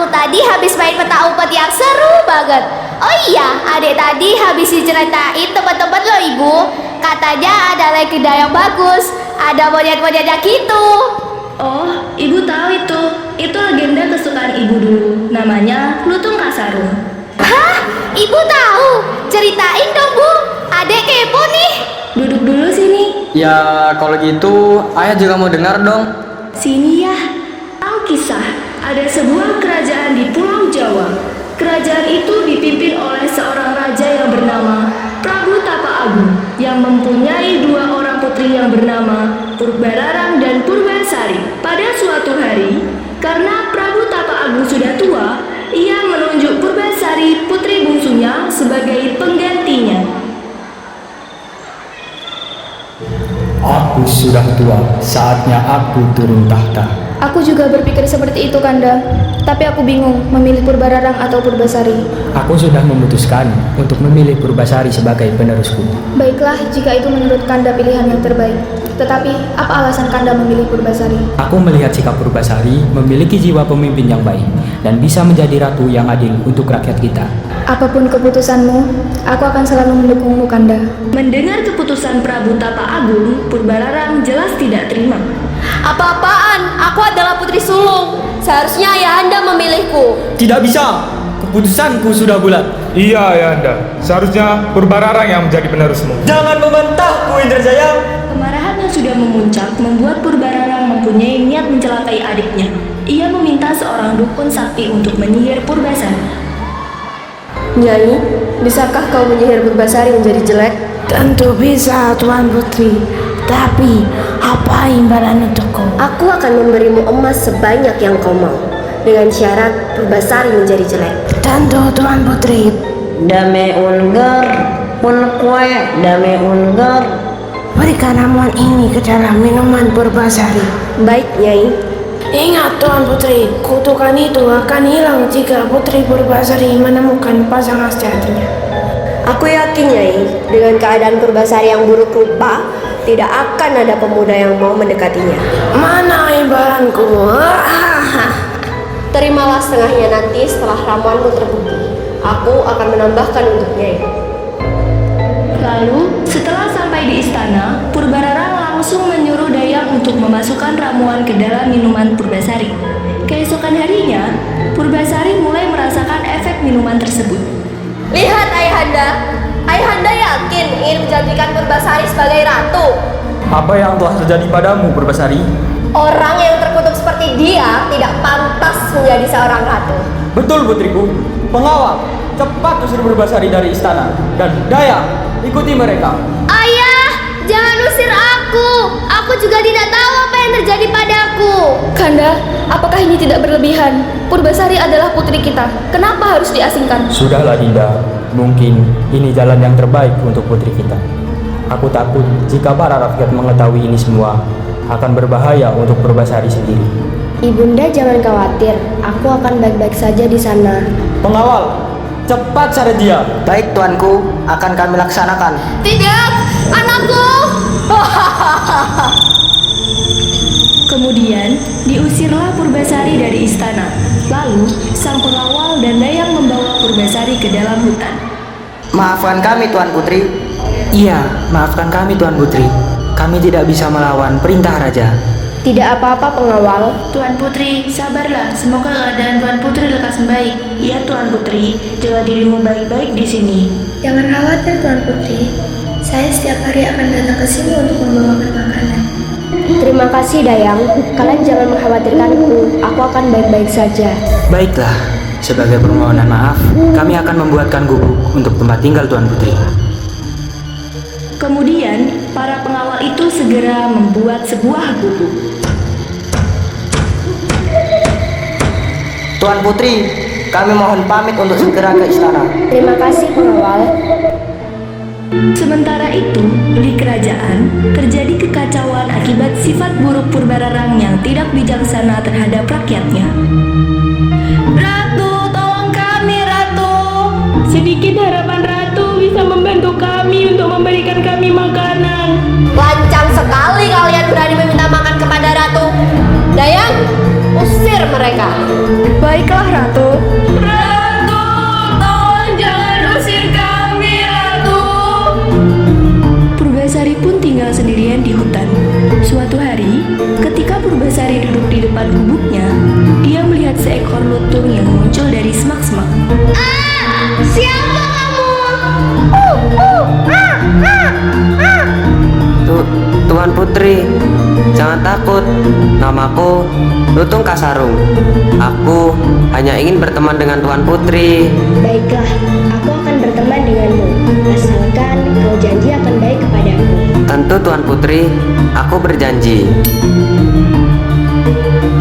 Aku tadi habis main peta umpet yang seru banget. Oh iya, adik tadi habis diceritain teman-teman lo ibu. Katanya ada legenda yang bagus, ada monyet-monyetnya gitu. Oh, ibu tahu itu. Itu legenda kesukaan ibu dulu. Namanya Lutung Kasarung. Hah? Ibu tahu? Ceritain dong bu, adek kepo nih. Duduk dulu sini. Ya kalau gitu ayah juga mau dengar dong. Sini ya. Alkisah, ada sebuah kerajaan di Pulau Jawa. Kerajaan itu dipimpin oleh seorang raja yang bernama Prabu Tapa Agung yang mempunyai dua orang putri yang bernama Purbararang dan Purbasari. Pada suatu hari, karena Prabu Tapa Agung sudah tua, ia menunjuk Purbasari putri bungsunya sebagai penggantinya. Aku sudah tua, saatnya aku turun tahta. Aku juga berpikir seperti itu, Kanda. Tapi aku bingung memilih Purbararang atau Purbasari. Aku sudah memutuskan untuk memilih Purbasari sebagai penerusku. Baiklah, jika itu menurut Kanda pilihan yang terbaik. Tetapi, apa alasan Kanda memilih Purbasari? Aku melihat sikap Purbasari memiliki jiwa pemimpin yang baik dan bisa menjadi ratu yang adil untuk rakyat kita. Apapun keputusanmu, aku akan selalu mendukungmu, Kanda. Mendengar keputusan Prabu Tapa Agung, Purbararang jelas tidak terima. Apa-apaan? Aku adalah putri sulung. Seharusnya ayahanda memilihku. Tidak bisa, keputusanku sudah bulat. Iya ayahanda, seharusnya Purbararang yang menjadi penerusmu. Jangan membantahku Indrajaya. Kemarahan yang sudah memuncak membuat Purbararang mempunyai niat mencelakai adiknya. Ia meminta seorang dukun sakti untuk menyihir Purbasari. Nyai, bisakah kau menyihir Purbasari menjadi jelek? Tentu bisa, Tuan Putri. Tapi, apa imbalan untukku? Aku akan memberimu emas sebanyak yang kau mau, dengan syarat Purbasari menjadi jelek. Tentu, Tuan Putri. Dame ungar, pun kue, dame ungar. Berikan ramuan ini ke dalam minuman Purbasari. Baik, Nyai. Ingat, Tuan Putri, kutukan itu akan hilang jika Putri Purbasari menemukan pasangan sejatinya. Aku yakin, Nyai, dengan keadaan Purbasari yang buruk rupa, tidak akan ada pemuda yang mau mendekatinya. Mana imbalanku? Terimalah setengahnya nanti setelah ramuanmu terbukti. Aku akan menambahkan untuk Nyai. Lalu, setelah sampai di istana, Purbararang langsung menyuruh Dayang untuk memasukkan ramuan ke dalam minuman Purbasari. Keesokan harinya, Purbasari mulai merasakan efek minuman tersebut. Lihat ayahanda, ayahanda yakin ingin menjadikan Purbasari sebagai ratu. Apa yang telah terjadi padamu Purbasari? Orang yang terkutuk seperti dia tidak pantas menjadi seorang ratu. Betul putriku. Pengawal, cepat usir Purbasari dari istana. Dan Daya, ikuti mereka. Ayah, jangan usir aku. Aku juga tidak tahu apa yang terjadi padaku. Kanda, apakah ini tidak berlebihan? Purbasari adalah putri kita. Kenapa harus diasingkan? Sudahlah Dinda, mungkin ini jalan yang terbaik untuk putri kita. Aku takut jika para rakyat mengetahui ini semua akan berbahaya untuk Purbasari sendiri. Ibunda jangan khawatir, aku akan baik-baik saja di sana. Pengawal, cepat cari dia. Baik tuanku, akan kami laksanakan. Tidak, anakku. Kemudian, diusirlah Purbasari dari istana. Lalu, sang pengawal dan Dayang membawa Purbasari ke dalam hutan. Maafkan kami Tuan Putri. Iya, maafkan kami Tuan Putri. Kami tidak bisa melawan perintah raja. Tidak apa-apa pengawal. Tuan Putri, sabarlah. Semoga keadaan Tuan Putri lekas membaik. Iya Tuan Putri, jaga dirimu baik-baik di sini. Jangan khawatir, Tuan Putri. Saya setiap hari akan datang ke sini untuk membawakan makanan. Terima kasih Dayang. Kalian jangan mengkhawatirkanku. Aku akan baik-baik saja. Baiklah, sebagai permohonan maaf, kami akan membuatkan gubuk untuk tempat tinggal Tuan Putri. Kemudian, para pengawal itu segera membuat sebuah gubuk. Tuan Putri, kami mohon pamit untuk segera ke istana. Terima kasih pengawal. Sementara itu, di kerajaan, terjadi kekacauan akibat sifat buruk Purbararang yang tidak bijaksana terhadap rakyatnya. Ratu, tolong kami, Ratu. Sedikit harapan Ratu bisa membantu kami untuk memberikan kami makanan. Lancang sekali kalian berani meminta makan kepada Ratu. Dayang, usir mereka. Baiklah, Ratu. Tuan Putri, jangan takut. Namaku Lutung Kasarung. Aku hanya ingin berteman dengan Tuan Putri. Baiklah, aku akan berteman denganmu, asalkan kau janji akan baik kepadaku. Tentu Tuan Putri, aku berjanji.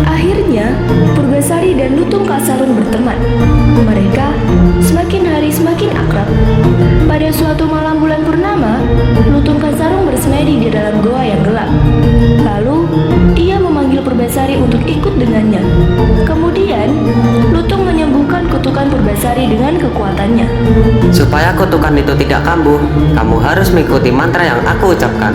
Akhirnya, Purbasari dan Lutung Kasarung berteman. Mereka semakin hari semakin akrab. Pada suatu malam bulan purnama, Lutung Kasarung bersemedi di dalam goa yang gelap. Lalu, ia memanggil Purbasari untuk ikut dengannya. Kemudian, Lutung menyembuhkan kutukan Purbasari dengan kekuatannya. Supaya kutukan itu tidak kambuh, kamu harus mengikuti mantra yang aku ucapkan.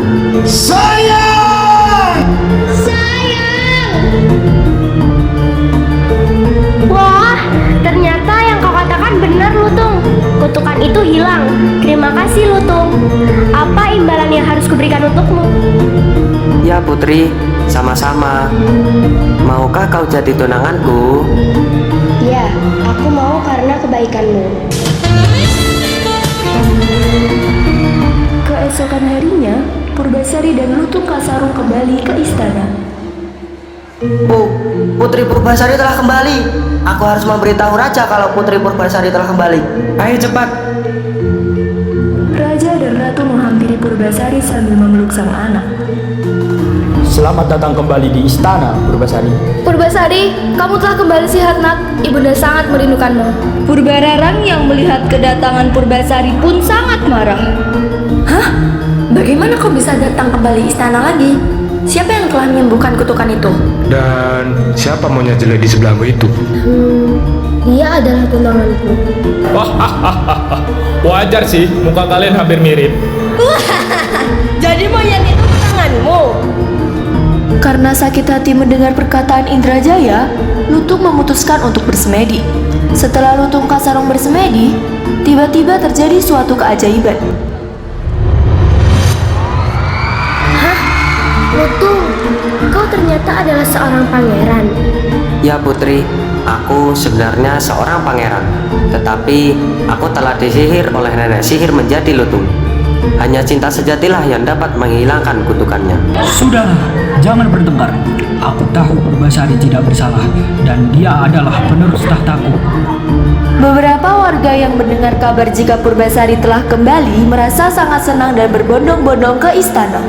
Wah, ternyata yang kau katakan benar, Lutung. Kutukan itu hilang. Terima kasih, Lutung. Apa imbalan yang harus kuberikan untukmu? Ya Putri, sama-sama. Maukah kau jadi tunanganku? Ya, aku mau karena kebaikanmu. Keesokan harinya, Purbasari dan Lutung Kasarung kembali ke istana. Putri Purbasari telah kembali. Aku harus memberitahu Raja kalau Putri Purbasari telah kembali. Ayo cepat. Raja dan Ratu menghampiri Purbasari sambil memeluk sang anak. Selamat datang kembali di istana, Purbasari. Purbasari, kamu telah kembali sehat, Nak. Ibunda sangat merindukanmu. Purbararang yang melihat kedatangan Purbasari pun sangat marah. Hah? Bagaimana kau bisa datang kembali istana lagi? Siapa yang telah menyembuhkan kutukan itu? Dan siapa monyet jelek di sebelahmu itu? Dia adalah tunanganku. Wajar sih, muka kalian hampir mirip. Jadi monyet itu tunanganmu? Karena sakit hati mendengar perkataan Indrajaya, Lutung memutuskan untuk bersemedi. Setelah Lutung Kasarung bersemedi, tiba-tiba terjadi suatu keajaiban. Lutung, kau ternyata adalah seorang pangeran. Ya Putri, aku sebenarnya seorang pangeran. Tetapi aku telah disihir oleh nenek sihir menjadi lutung. Hanya cinta sejatilah yang dapat menghilangkan kutukannya. Sudahlah, jangan bertengkar. Aku tahu Purbasari tidak bersalah dan dia adalah penerus tahtaku. Beberapa warga yang mendengar kabar jika Purbasari telah kembali merasa sangat senang dan berbondong-bondong ke istana.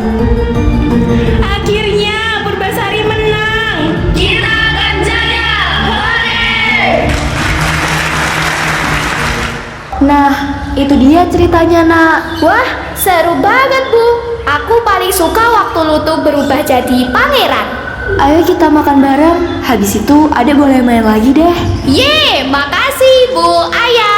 Akhirnya Purbasari menang. Kita akan jaya. Hore! Nah, itu dia ceritanya, Nak. Wah, seru banget, Bu. Aku paling suka waktu Lutung berubah jadi pangeran. Ayo kita makan bareng. Habis itu Adek boleh main lagi deh. Ye, makasih Bu Ayah.